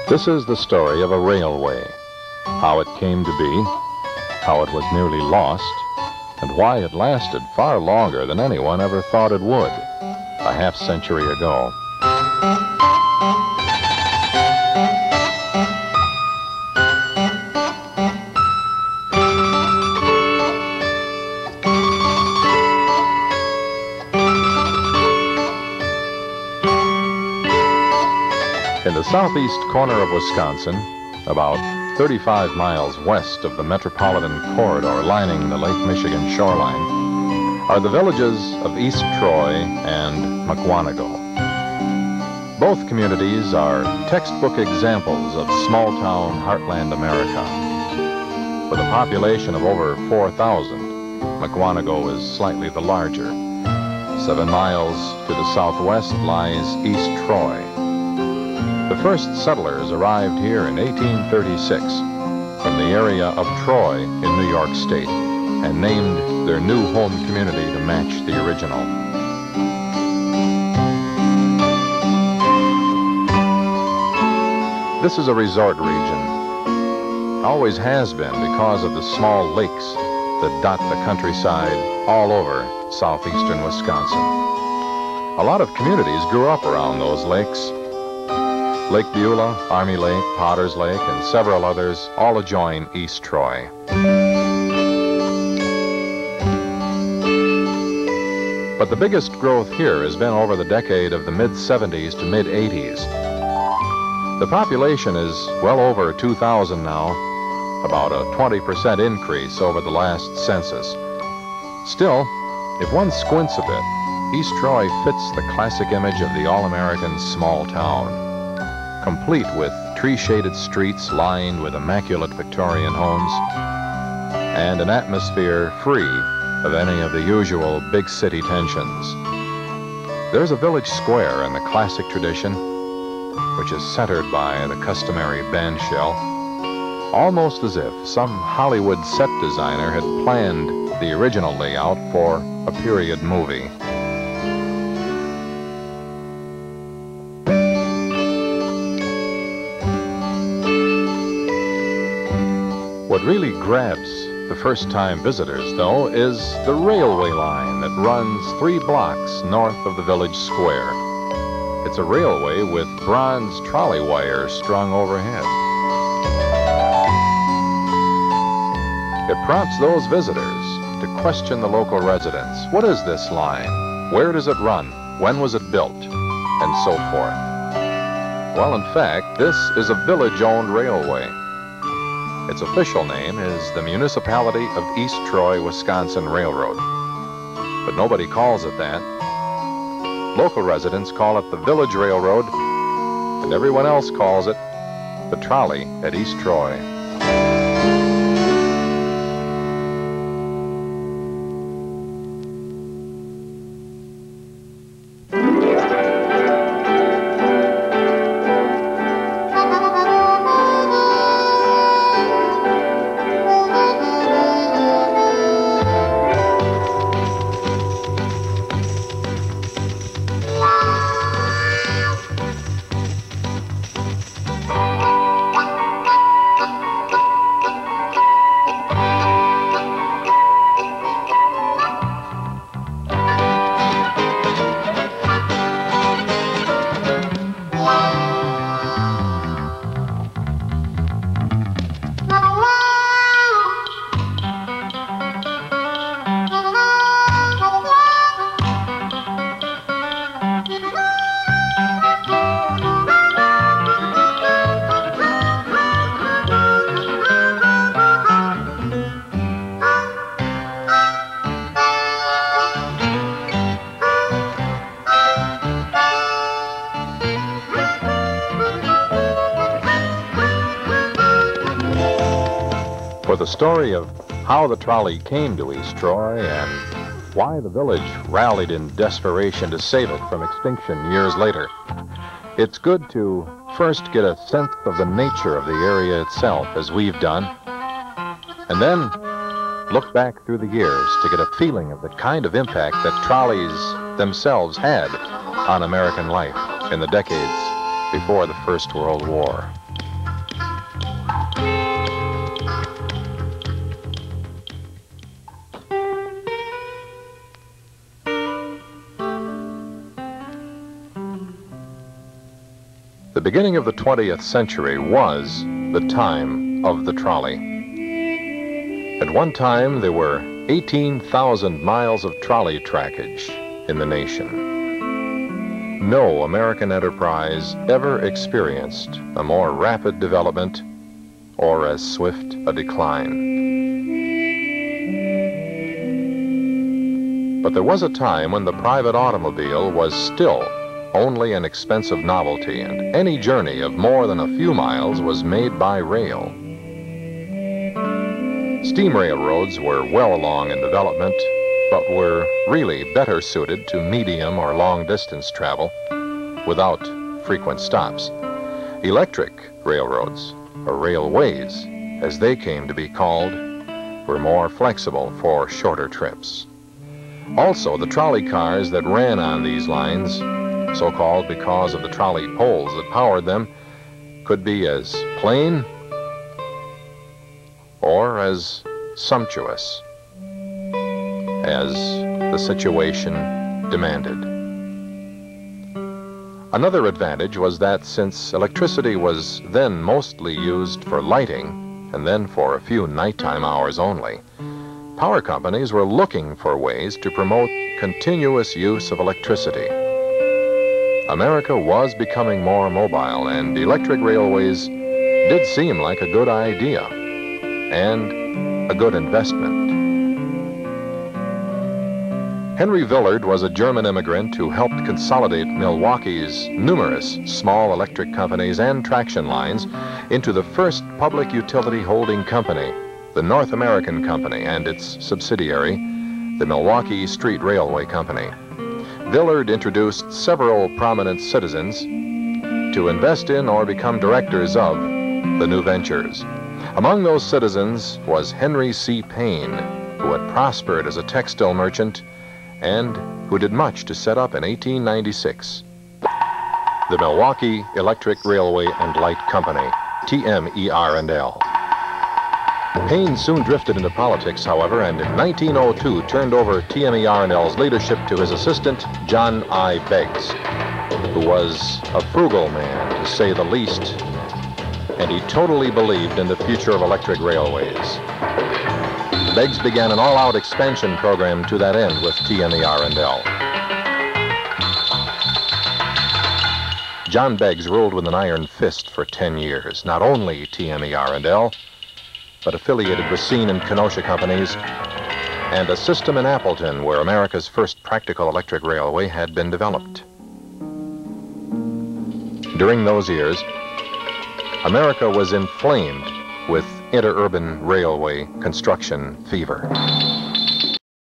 This is the story of a railway, how it came to be, how it was nearly lost, and why it lasted far longer than anyone ever thought it would, a half-century ago. In the southeast corner of Wisconsin, about 35 miles west of the metropolitan corridor lining the Lake Michigan shoreline, are the villages of East Troy and McWanago. Both communities are textbook examples of small-town heartland America. With a population of over 4,000, McWanago is slightly the larger. 7 miles to the southwest lies East Troy. The first settlers arrived here in 1836 from the area of Troy in New York State and named their new home community to match the original. This is a resort region. Always has been because of the small lakes that dot the countryside all over southeastern Wisconsin. A lot of communities grew up around those lakes. Lake Beulah, Army Lake, Potter's Lake, and several others all adjoin East Troy. But the biggest growth here has been over the decade of the mid-70s to mid-80s. The population is well over 2,000 now, about a 20% increase over the last census. Still, if one squints a bit, East Troy fits the classic image of the all-American small town, complete with tree-shaded streets lined with immaculate Victorian homes, and an atmosphere free of any of the usual big city tensions. There's a village square in the classic tradition, which is centered by the customary bandshell, almost as if some Hollywood set designer had planned the original layout for a period movie. What really grabs the first-time visitors, though, is the railway line that runs 3 blocks north of the village square. It's a railway with bronze trolley wire strung overhead. It prompts those visitors to question the local residents. What is this line? Where does it run? When was it built? And so forth. Well, in fact, this is a village-owned railway. Its official name is the Municipality of East Troy, Wisconsin Railroad. But nobody calls it that. Local residents call it the Village Railroad, and everyone else calls it the Trolley at East Troy. For the story of how the trolley came to East Troy and why the village rallied in desperation to save it from extinction years later, it's good to first get a sense of the nature of the area itself, as we've done, and then look back through the years to get a feeling of the kind of impact that trolleys themselves had on American life in the decades before the First World War. The beginning of the 20th century was the time of the trolley. At one time, there were 18,000 miles of trolley trackage in the nation. No American enterprise ever experienced a more rapid development or as swift a decline. But there was a time when the private automobile was still only an expensive novelty, and any journey of more than a few miles was made by rail. Steam railroads were well along in development, but were really better suited to medium or long distance travel without frequent stops. Electric railroads, or railways, as they came to be called, were more flexible for shorter trips. Also, the trolley cars that ran on these lines, so-called because of the trolley poles that powered them, could be as plain or as sumptuous as the situation demanded. Another advantage was that since electricity was then mostly used for lighting and then for a few nighttime hours only, power companies were looking for ways to promote continuous use of electricity. America was becoming more mobile, and electric railways did seem like a good idea and a good investment. Henry Villard was a German immigrant who helped consolidate Milwaukee's numerous small electric companies and traction lines into the first public utility holding company, the North American Company, and its subsidiary, the Milwaukee Street Railway Company. Villard introduced several prominent citizens to invest in or become directors of the new ventures. Among those citizens was Henry C. Payne, who had prospered as a textile merchant and who did much to set up in 1896 the Milwaukee Electric Railway and Light Company, TMER&L. Payne soon drifted into politics, however, and in 1902 turned over TMER&L's leadership to his assistant, John I. Beggs, who was a frugal man, to say the least, and he totally believed in the future of electric railways. Beggs began an all-out expansion program to that end with TMER&L. John Beggs ruled with an iron fist for 10 years, not only TMER&L, but affiliated with Scene and Kenosha companies, and a system in Appleton where America's first practical electric railway had been developed. During those years, America was inflamed with interurban railway construction fever.